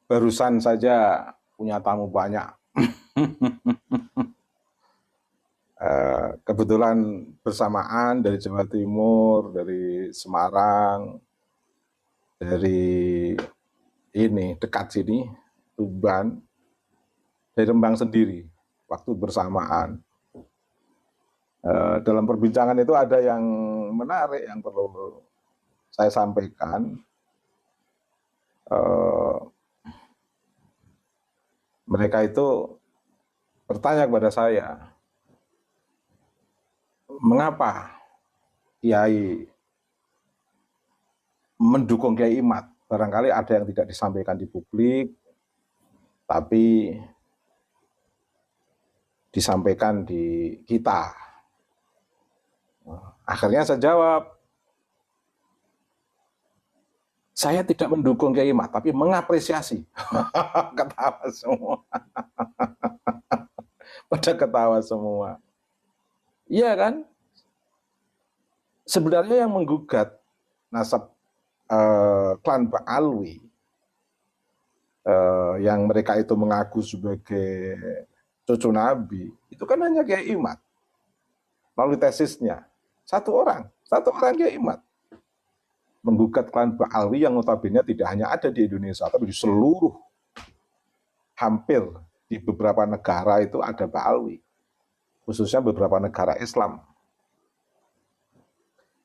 Barusan saja punya tamu banyak. Kebetulan bersamaan dari Jawa Timur, dari Semarang, dari ini dekat sini, Tuban, dari Rembang sendiri, waktu bersamaan. Dalam perbincangan itu ada yang menarik yang perlu saya sampaikan. Mereka itu bertanya kepada saya, mengapa Kiai mendukung Kiai Imad? Barangkali ada yang tidak disampaikan di publik, tapi disampaikan di kita. Akhirnya saya jawab, saya tidak mendukung Kiai Imad, tapi mengapresiasi. Ketawa semua. Pada ketawa semua. Iya kan? Sebenarnya yang menggugat nasab klan Ba'alwi, yang mereka itu mengaku sebagai cucu Nabi, itu kan hanya Kiai Imad. Melalui tesisnya. Satu orang Kiai Imad. Menggugat klan Ba'alwi yang notabene tidak hanya ada di Indonesia, tapi di seluruh, hampir di beberapa negara itu ada Ba'alwi. Khususnya beberapa negara Islam.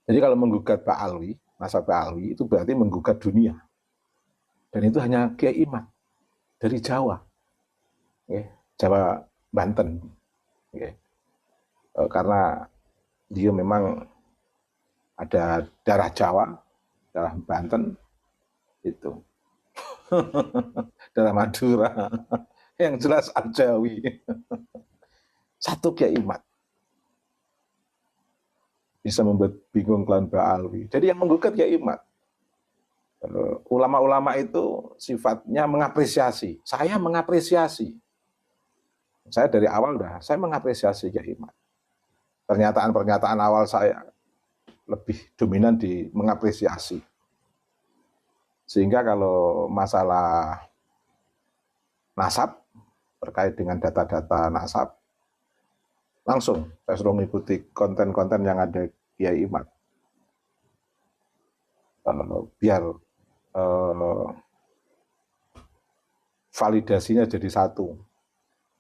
Jadi kalau menggugat Ba'alwi, nasab Ba'alwi, itu berarti menggugat dunia. Dan itu hanya Kiai Imad dari Jawa. Jawa Banten. Karena dia memang ada darah Jawa, darah Banten, itu. Darah Madura. Yang jelas Al-Jawi. Satu Kiai Imad. Bisa membuat bingung klan Ba'alwi. Jadi yang menggugat Kiai Imad. Ulama-ulama itu sifatnya mengapresiasi. Saya mengapresiasi. Saya dari awal saya mengapresiasi Kiai Imad. Pernyataan-pernyataan awal saya lebih dominan di mengapresiasi. Sehingga kalau masalah nasab, terkait dengan data-data nasab, langsung saya suruh mengikuti konten-konten yang ada Kiai Imad. Biar validasinya jadi satu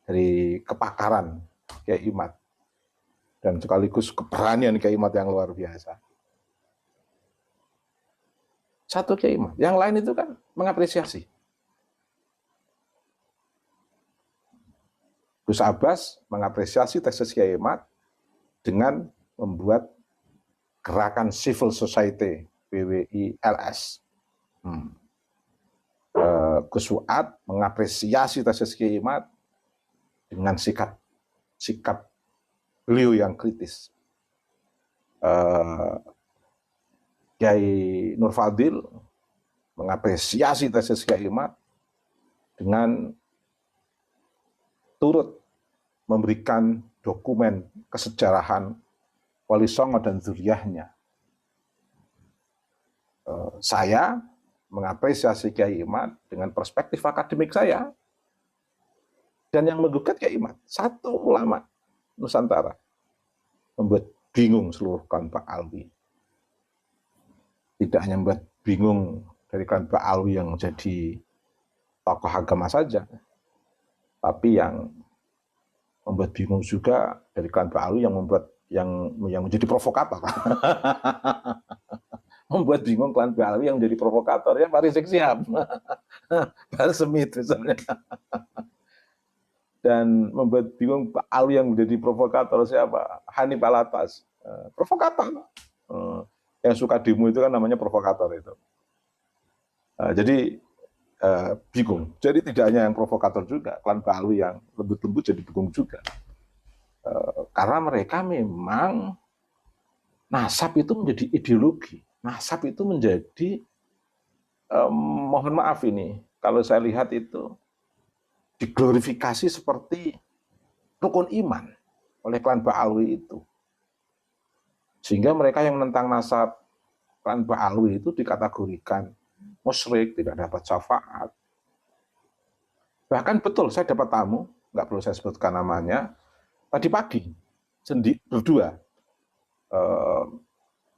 dari kepakaran Kiai Imad dan sekaligus keberanian Kiai Imad yang luar biasa. Satu Kiai Imad, yang lain itu kan mengapresiasi. Gus Abbas mengapresiasi tesis Kiai Imad dengan membuat gerakan civil society BWI-LS. Gus Fuad mengapresiasi tesis Kiai Imad dengan sikap beliau yang kritis. Kiai Nur Fadil mengapresiasi tesis Kiai Imad dengan turut memberikan dokumen kesejarahan Wali Songo dan zuriyahnya. Saya mengapresiasi Kiai Imad dengan perspektif akademik saya. Dan yang menggugat Kiai Imad, satu ulama Nusantara, membuat bingung seluruh klan Ba'alwi. Tidak hanya membuat bingung dari klan Ba'alwi yang jadi tokoh agama saja, tapi yang membuat bingung juga dari klan Ba'alwi yang menjadi provokator. Membuat bingung klan Ba'alwi yang menjadi provokator, ya Pak Rizik Sihab. Pak Semit misalnya. Dan membuat bingung Ba'alwi yang menjadi provokator siapa? Hanif Alatas. Provokator. Yang suka demo itu kan namanya provokator itu. Jadi bingung. Jadi tidak hanya yang provokator juga, klan Ba'alwi yang lembut-lembut jadi bingung juga. Karena mereka memang nasab itu menjadi ideologi. Nasab itu menjadi, mohon maaf ini, kalau saya lihat itu diglorifikasi seperti rukun iman oleh klan Ba'alwi itu. Sehingga mereka yang menentang nasab klan Ba'alwi itu dikategorikan musyrik, tidak dapat syafaat. Bahkan betul, saya dapat tamu, nggak perlu saya sebutkan namanya, tadi pagi, berdua,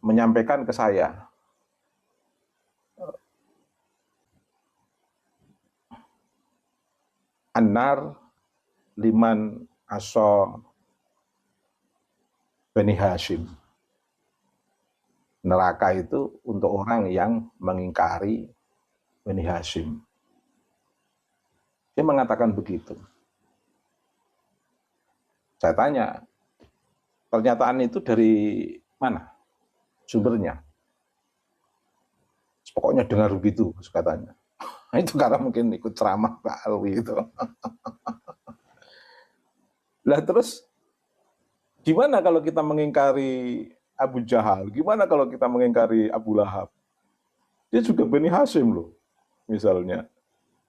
menyampaikan ke saya, An-nar liman aso Bani Hashim. Neraka itu untuk orang yang mengingkari Bani Hashim. Dia mengatakan begitu. Saya tanya, pernyataan itu dari mana sumbernya? Pokoknya dengar begitu, katanya. Itu karena mungkin ikut ceramah Pak Alwi itu. Lah terus, gimana kalau kita mengingkari Abu Jahal? Gimana kalau kita mengingkari Abu Lahab? Dia juga Bani Hashim loh, misalnya.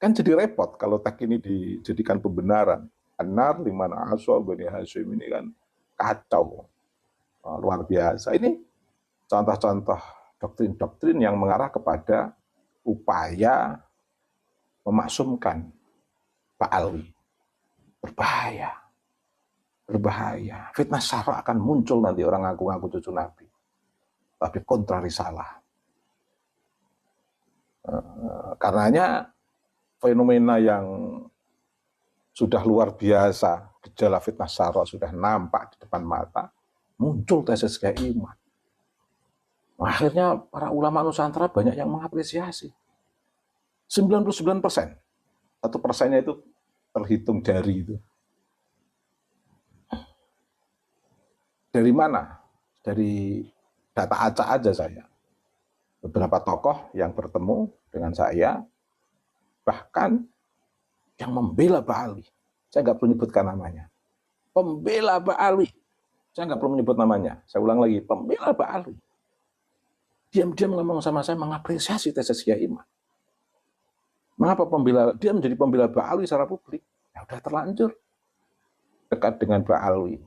Kan jadi repot kalau tag ini dijadikan pembenaran. An-nar liman aso Bani Hashim, ini kan kacau. Luar biasa. Ini contoh-contoh doktrin-doktrin yang mengarah kepada upaya memaksumkan Pak Alwi. Berbahaya. Berbahaya. Fitnah syara akan muncul nanti orang ngaku-ngaku cucu Nabi. Tapi kontrari salah. Karenanya fenomena yang sudah luar biasa, gejala fitnah syara sudah nampak di depan mata, muncul tesis kayak iman. Akhirnya para ulama Nusantara banyak yang mengapresiasi. 99%. 1%-nya itu terhitung jari itu. Dari mana? Dari data acak aja saya. Beberapa tokoh yang bertemu dengan saya, bahkan yang membela Pak Ali. Saya nggak perlu menyebutkan namanya. Pembela Pak Ali. Saya nggak perlu menyebut namanya. Saya ulang lagi, pembela Pak Ali. Diam-diam ngomong sama saya, mengapresiasi tesis Kiai Iman. Mengapa dia menjadi pembela Pak Ali secara publik? Ya udah terlanjur. Dekat dengan Pak Alwi.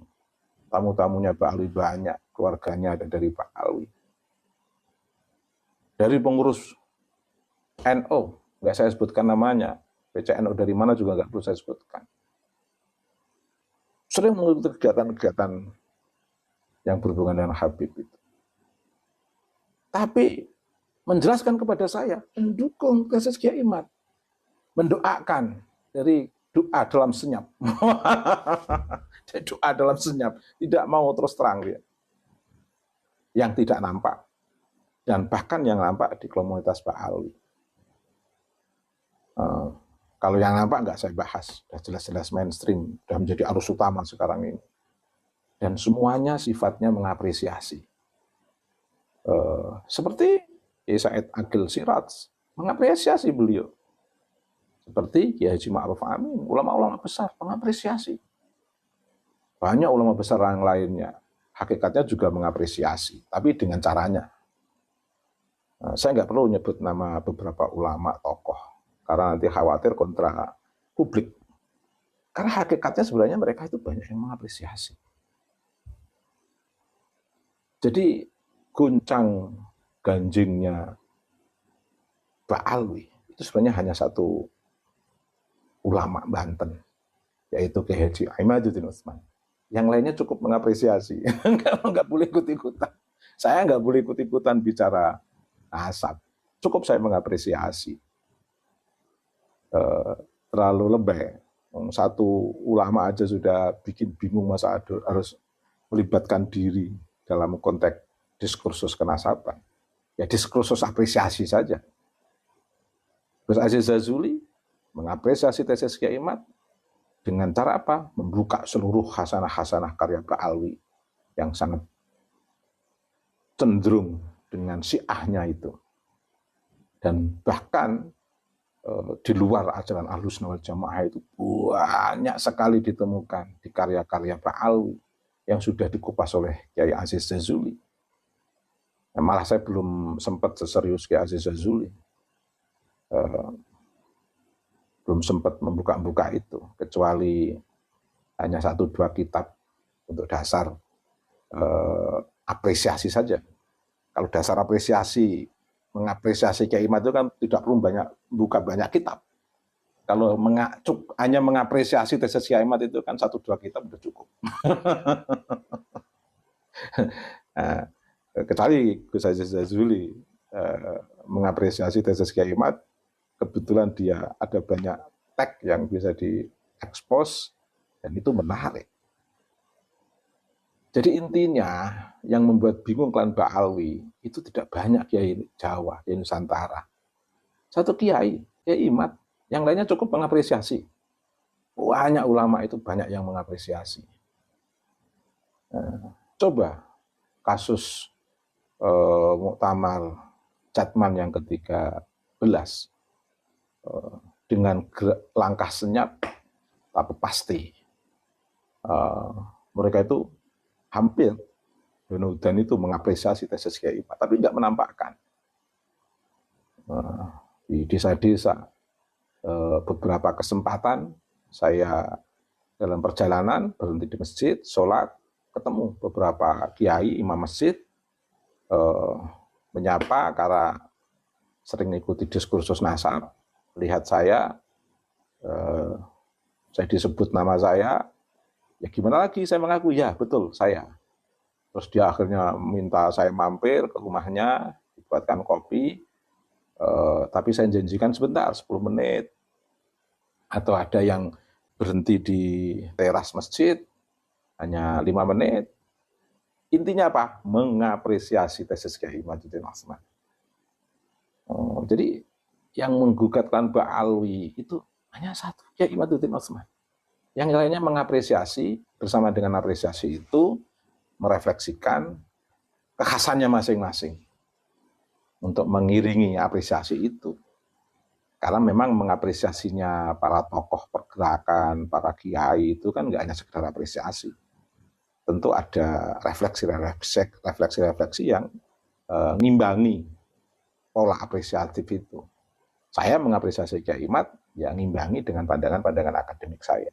Tamu-tamunya Pak Alwi banyak, keluarganya ada dari Pak Alwi. Dari pengurus NO, nggak saya sebutkan namanya, PCNO dari mana juga nggak perlu saya sebutkan. Sering mengikuti kegiatan-kegiatan yang berhubungan dengan Habib itu. Tapi menjelaskan kepada saya, mendukung tesis Kiai Iman, mendoakan dari doa dalam senyap. Doa dalam senyap, tidak mau terus terang dia. Yang tidak nampak. Dan bahkan yang nampak di komunitas Pak Alwi. Kalau yang nampak nggak saya bahas, sudah jelas-jelas mainstream, sudah menjadi arus utama sekarang ini. Dan semuanya sifatnya mengapresiasi. Seperti Said Agil Siraj, mengapresiasi beliau. Seperti Kiai Haji Ma'ruf Amin, ulama-ulama besar mengapresiasi. Banyak ulama besar yang lainnya, hakikatnya juga mengapresiasi, tapi dengan caranya. Saya nggak perlu nyebut nama beberapa ulama tokoh, karena nanti khawatir kontra publik. Karena hakikatnya sebenarnya mereka itu banyak yang mengapresiasi. Jadi guncang ganjingnya Pak Alwi itu sebenarnya hanya satu ulama Banten, yaitu Kiai Haji Imaduddin Utsman. Yang lainnya cukup mengapresiasi. Nggak boleh ikut-ikutan. Saya nggak boleh ikut-ikutan bicara nasab. Cukup saya mengapresiasi. Terlalu lebay. Satu ulama aja sudah bikin bingung, masa harus melibatkan diri dalam konteks diskursus kenasaban. Ya diskursus apresiasi saja. Gus Aziz Zazuli mengapresiasi tesis Kiai Iman dengan cara apa? Membuka seluruh hasanah-hasanah karya Pak Alwi yang sangat cenderung dengan syiahnya itu. Dan bahkan di luar ajaran Ahlus Sunnah wal Jamaah itu banyak sekali ditemukan di karya-karya Pak Alwi yang sudah dikupas oleh Kiai Aziz Zazuli. Malah saya belum sempat seserius Kiai Aziz Zazuli. Belum sempat membuka-buka itu, kecuali hanya 1-2 kitab untuk dasar apresiasi saja. Kalau dasar apresiasi mengapresiasi Kiai Imad itu kan tidak perlu buka banyak kitab. Kalau hanya mengapresiasi tesis Kiai Imad itu kan 1-2 kitab sudah cukup. Nah, kecuali Gus Aziz Jazuli mengapresiasi tesis Kiai Imad, kebetulan dia ada banyak tag yang bisa diekspos, dan itu menarik. Jadi intinya yang membuat bingung klan Ba'alwi itu tidak banyak Kiai Jawa, Kiai Nusantara. Satu Kiai Imad, yang lainnya cukup mengapresiasi. Banyak ulama itu banyak yang mengapresiasi. Coba kasus Muktamar Jatman yang ke-13 dengan langkah senyap tapi pasti mereka itu hampir dan itu mengapresiasi tesis Kiai Imad, tapi tidak menampakkan. Di desa-desa beberapa kesempatan saya dalam perjalanan berhenti di masjid, sholat, ketemu beberapa kiai imam masjid, menyapa karena sering mengikuti diskursus nasab, lihat saya disebut nama saya, ya gimana lagi saya mengaku, ya betul saya. Terus dia akhirnya minta saya mampir ke rumahnya, dibuatkan kopi, tapi saya janjikan sebentar, 10 menit. Atau ada yang berhenti di teras masjid, hanya 5 menit. Intinya apa? Mengapresiasi tesis Kiai Imaduddin Usman. Jadi yang menggugat klan Ba'alwi itu hanya satu, Kiai Imaduddin Usman. Yang lainnya mengapresiasi, bersama dengan apresiasi itu merefleksikan kekhasannya masing-masing untuk mengiringi apresiasi itu. Karena memang mengapresiasinya para tokoh pergerakan, para kiai itu kan nggak hanya sekedar apresiasi. Tentu ada refleksi-refleksi yang ngimbangi pola apresiatif itu. Saya mengapresiasi Kiai Imad, ya ngimbangi dengan pandangan-pandangan akademik saya.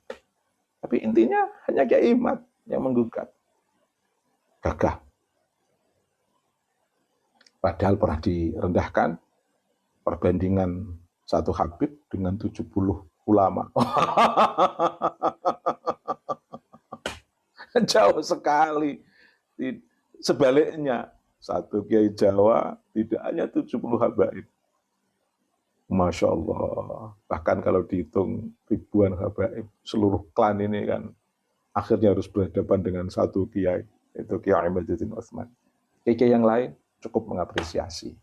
Tapi intinya hanya Kiai Imad yang menggugat. Gagah. Padahal pernah direndahkan perbandingan satu Habib dengan 70 ulama. Jauh sekali. Sebaliknya, satu Kiai Jawa tidak hanya 70 habaib. Masya Allah. Bahkan kalau dihitung ribuan habaib, seluruh klan ini kan akhirnya harus berhadapan dengan satu Kiai, itu Kiai Imaduddin Usman. Kiai yang lain cukup mengapresiasi.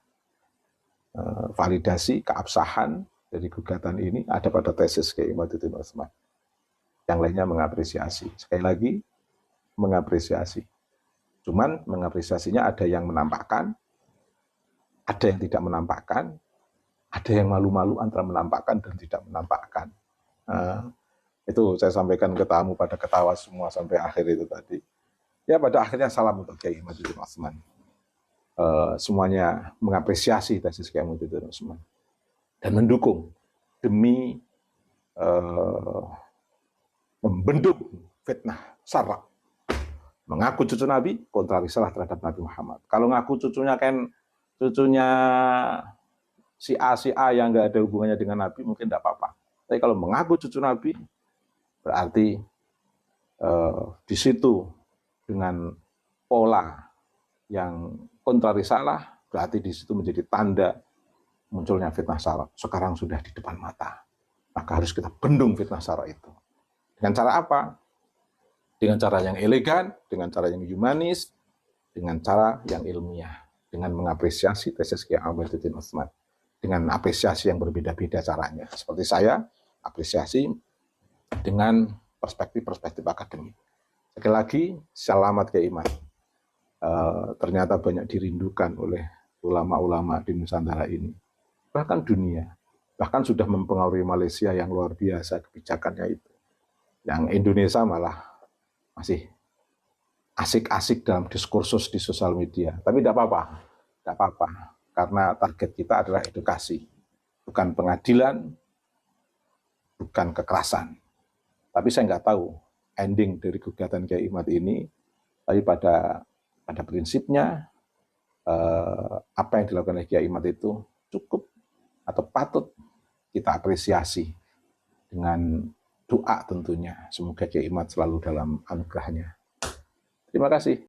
Validasi keabsahan dari gugatan ini ada pada tesis Kiai Imaduddin Usman. Yang lainnya mengapresiasi. Sekali lagi, mengapresiasi. Cuman mengapresiasinya ada yang menampakkan, ada yang tidak menampakkan, ada yang malu-malu antara menampakkan dan tidak menampakkan. Itu saya sampaikan ke tamu pada ketawa semua sampai akhir itu tadi. Ya pada akhirnya salam untuk Kiai Imaduddin Usman. Semuanya mengapresiasi tesis Kiai Imaduddin Usman dan mendukung demi membendung fitnah sara. Mengaku cucu Nabi kontra risalah terhadap Nabi Muhammad. Kalau ngaku cucunya si A yang nggak ada hubungannya dengan Nabi mungkin tidak apa-apa. Tapi kalau mengaku cucu Nabi berarti di situ dengan pola yang kontra risalah, berarti di situ menjadi tanda munculnya fitnah sara. Sekarang sudah di depan mata. Maka harus kita bendung fitnah sara itu. Dengan cara apa? Dengan cara yang elegan, dengan cara yang humanis, dengan cara yang ilmiah, dengan mengapresiasi tesis Kiai Imaduddin Usman, dengan apresiasi yang berbeda-beda caranya. Seperti saya, apresiasi dengan perspektif akademik. Sekali lagi, selamat Kiai Imad. Ternyata banyak dirindukan oleh ulama-ulama di Nusantara ini. Bahkan dunia. Bahkan sudah mempengaruhi Malaysia yang luar biasa kebijakannya itu. Yang Indonesia malah masih asik-asik dalam diskursus di sosial media. Tapi tidak apa-apa. Karena target kita adalah edukasi. Bukan pengadilan, bukan kekerasan. Tapi saya nggak tahu ending dari gugatan Kiai Imad ini, tapi pada prinsipnya apa yang dilakukan oleh Kiai Imad itu cukup atau patut kita apresiasi dengan doa tentunya. Semoga Kiai Imad selalu dalam anugerahnya. Terima kasih.